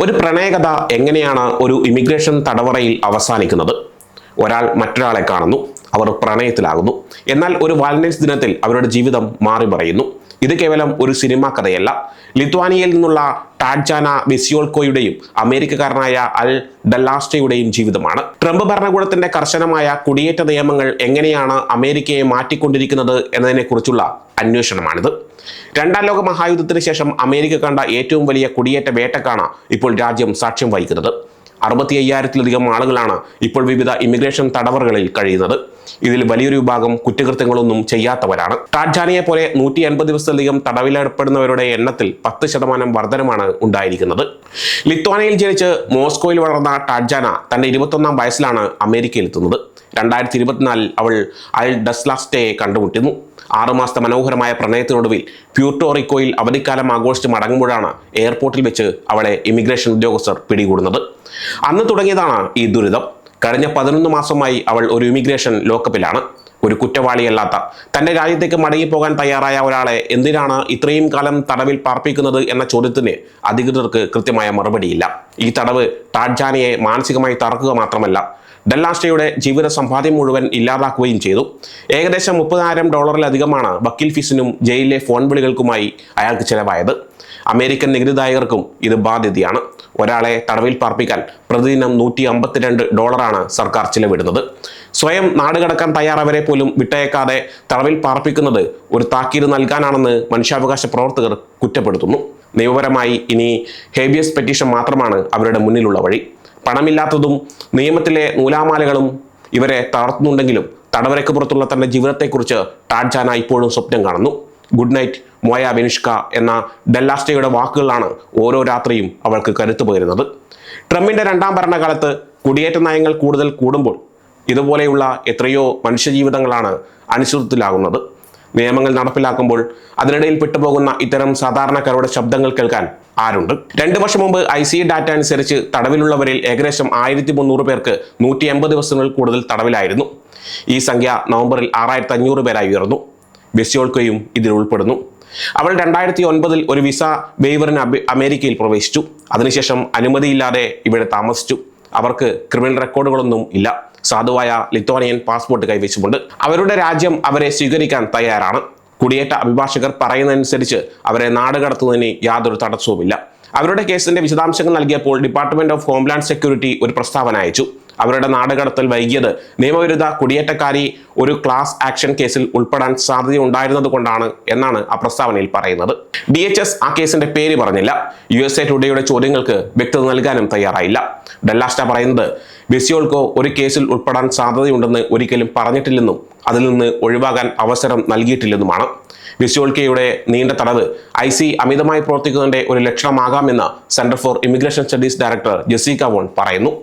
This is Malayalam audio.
ഒരു പ്രണയകഥ എങ്ങനെയാണ് ഒരു ഇമിഗ്രേഷൻ തടവറയിൽ അവസാനിക്കുന്നത്? ഒരാൾ മറ്റൊരാളെ കാണുന്നു, അവർ പ്രണയത്തിലാകുന്നു. എന്നാൽ ഒരു വാലന്റൈൻസ് ദിനത്തിൽ അവരുടെ ജീവിതം മാറി മറിയുന്നു. ഇത് കേവലം ഒരു സിനിമാ കഥയല്ല. ലിത്വാനിയയിൽ നിന്നുള്ള ടാഡ്ജാന വെസിയോൾക്കോയുടെയും അമേരിക്കക്കാരനായ അൽ ഡല്ലാസ്റ്റയുടെയും ജീവിതമാണ്. ട്രംപ് ഭരണകൂടത്തിന്റെ കർശനമായ കുടിയേറ്റ നിയമങ്ങൾ എങ്ങനെയാണ് അമേരിക്കയെ മാറ്റിക്കൊണ്ടിരിക്കുന്നത് എന്നതിനെക്കുറിച്ചുള്ള അന്വേഷണമാണിത്. രണ്ടാം ലോക മഹായുദ്ധത്തിന് ശേഷം അമേരിക്ക കണ്ട ഏറ്റവും വലിയ കുടിയേറ്റ വേട്ടക്കാണ് ഇപ്പോൾ രാജ്യം സാക്ഷ്യം വഹിക്കുന്നത്. 65,000-ലധികം ആളുകളാണ് ഇപ്പോൾ വിവിധ ഇമിഗ്രേഷൻ തടവറകളിൽ കഴിയുന്നത്. ഇതിൽ വലിയൊരു വിഭാഗം കുറ്റകൃത്യങ്ങളൊന്നും ചെയ്യാത്തവരാണ്. ടാഡ്ജാനയെ പോലെ 180 ദിവസത്തിലധികം തടവിലേർപ്പെടുന്നവരുടെ എണ്ണത്തിൽ 10% വർധനമാണ് ഉണ്ടായിരിക്കുന്നത്. ലിത്വാനിയയിൽ ജനിച്ച് മോസ്കോയിൽ വളർന്ന ടാഡ്ജാന തന്റെ 21ാം വയസ്സിലാണ് അമേരിക്കയിൽ എത്തുന്നത്. 2024 അവൾ അൽ ഡസ്ലാസ്റ്റയെ കണ്ടുമുട്ടുന്നു. 6 മാസത്തെ മനോഹരമായ പ്രണയത്തിനൊടുവിൽ പ്യൂർട്ടോറിക്കോയിൽ അവധിക്കാലം ആഘോഷിച്ച് മടങ്ങുമ്പോഴാണ് എയർപോർട്ടിൽ വെച്ച് അവളെ ഇമിഗ്രേഷൻ ഉദ്യോഗസ്ഥർ പിടികൂടുന്നത്. അന്ന് തുടങ്ങിയതാണ് ഈ ദുരിതം. കഴിഞ്ഞ 11 മാസമായി അവൾ ഒരു ഇമിഗ്രേഷൻ ലോക്കപ്പിലാണ്. ഒരു കുറ്റവാളിയല്ലാത്ത, തന്റെ രാജ്യത്തേക്ക് മടങ്ങിപ്പോകാൻ തയ്യാറായ ഒരാളെ എന്തിനാണ് ഇത്രയും കാലം തടവിൽ പാർപ്പിക്കുന്നത് എന്ന ചോദ്യത്തിന് അധികൃതർക്ക് കൃത്യമായ മറുപടിയില്ല. ഈ തടവ് ടാഡ്ജാനയെ മാനസികമായി തറക്കുക മാത്രമല്ല, ഡല്ലാസ്റ്റയുടെ ജീവിത സമ്പാദ്യം മുഴുവൻ ഇല്ലാതാക്കുകയും ചെയ്തു. ഏകദേശം $30,000 വക്കീൽ ഫീസിനും ജയിലിലെ ഫോൺ വിളികൾക്കുമായി അയാൾക്ക് ചെലവായത്. അമേരിക്കൻ നികുതിദായകർക്കും ഇത് ബാധ്യതയാണ്. ഒരാളെ തടവിൽ പാർപ്പിക്കാൻ പ്രതിദിനം $152 സർക്കാർ ചിലവിടുന്നത്. സ്വയം നാടുകടക്കാൻ തയ്യാറവരെ പോലും വിട്ടയക്കാതെ തടവിൽ പാർപ്പിക്കുന്നത് ഒരു താക്കീത് നൽകാനാണെന്ന് മനുഷ്യാവകാശ പ്രവർത്തകർ കുറ്റപ്പെടുത്തുന്നു. നിയമപരമായി ഇനി ഹേബിയസ് പെറ്റീഷൻ മാത്രമാണ് അവരുടെ മുന്നിലുള്ള വഴി. പണമില്ലാത്തതും നിയമത്തിലെ നൂലാമാലകളും ഇവരെ തളർത്തുന്നുണ്ടെങ്കിലും തടവരയ്ക്ക് പുറത്തുള്ള തന്റെ ജീവിതത്തെക്കുറിച്ച് ടാഡ്ജാന ഇപ്പോഴും സ്വപ്നം കാണുന്നു. ഗുഡ് നൈറ്റ് മോയ വെനിഷ്ക എന്ന ഡല്ലാസ്റ്റയുടെ വാക്കുകളാണ് ഓരോ രാത്രിയും അവൾക്ക് കരുത്തു പകരുന്നത്. ട്രംപിന്റെ 2ാം ഭരണകാലത്ത് കുടിയേറ്റ നയങ്ങൾ കൂടുതൽ കൂടുമ്പോൾ ഇതുപോലെയുള്ള എത്രയോ മനുഷ്യജീവിതങ്ങളാണ് അനിശ്ചിതത്വത്തിലാകുന്നത്. നിയമങ്ങൾ നടപ്പിലാക്കുമ്പോൾ അതിനിടയിൽ പെട്ടുപോകുന്ന ഇത്തരം സാധാരണക്കാരുടെ ശബ്ദങ്ങൾ കേൾക്കാൻ ആരുണ്ട്? 2 വർഷം മുമ്പ് ICE ഡാറ്റ അനുസരിച്ച് തടവിലുള്ളവരിൽ ഏകദേശം 1300 പേർക്ക് 180 ദിവസങ്ങളിൽ കൂടുതൽ തടവിലായിരുന്നു. ഈ സംഖ്യ നവംബറിൽ 6500 പേരായി ഉയർന്നു. വെസിയോൾക്കോയും ഇതിൽ ഉൾപ്പെടുന്നു. അവൾ 2009 ഒരു വിസ വെയ്വറിന് അമേരിക്കയിൽ പ്രവേശിച്ചു. അതിനുശേഷം അനുമതിയില്ലാതെ ഇവിടെ താമസിച്ചു. അവർക്ക് ക്രിമിനൽ റെക്കോർഡുകളൊന്നും ഇല്ല. സാധുവായ ലിത്വാനിയൻ പാസ്പോർട്ട് കൈവശമുണ്ട്. അവരുടെ രാജ്യം അവരെ സ്വീകരിക്കാൻ തയ്യാറാണ്. കുടിയേറ്റ അഭിഭാഷകർ പറയുന്നതനുസരിച്ച് അവരെ നാടുകടത്തുന്നതിന് യാതൊരു തടസ്സവുമില്ല. അവരുടെ കേസിന്റെ വിശദാംശങ്ങൾ നൽകിയപ്പോൾ ഡിപ്പാർട്ട്മെന്റ് ഓഫ് ഹോംലാൻഡ് സെക്യൂരിറ്റി ഒരു പ്രസ്താവന അയച്ചു. അവരുടെ നാടുകടത്തൽ വൈകിയത് നിയമവിരുദ്ധ കുടിയേറ്റക്കാരി ഒരു ക്ലാസ് ആക്ഷൻ കേസിൽ ഉൾപ്പെടാൻ സാധ്യതയുണ്ടായിരുന്നത് കൊണ്ടാണ് എന്നാണ് ആ പ്രസ്താവനയിൽ പറയുന്നത്. DHS ആ കേസിന്റെ പേര് പറഞ്ഞില്ല. USA ടുഡേയുടെ ചോദ്യങ്ങൾക്ക് വ്യക്തത നൽകാനും തയ്യാറായില്ല. ഡല്ലാസ്റ്റ പറയുന്നത് വെസിയോൾക്കോ ഒരു കേസിൽ ഉൾപ്പെടാൻ സാധ്യതയുണ്ടെന്ന് ഒരിക്കലും പറഞ്ഞിട്ടില്ലെന്നും അതിൽ നിന്ന് ഒഴിവാകാൻ അവസരം നൽകിയിട്ടില്ലെന്നുമാണ്. വെസിയോൾക്കയുടെ നീണ്ട തടവ് ICE അമിതമായി പ്രവർത്തിക്കുന്നതിന്റെ ഒരു ലക്ഷണമാകാമെന്ന് Center for Immigration Studies director Jessica Vaughan പറയുന്നു.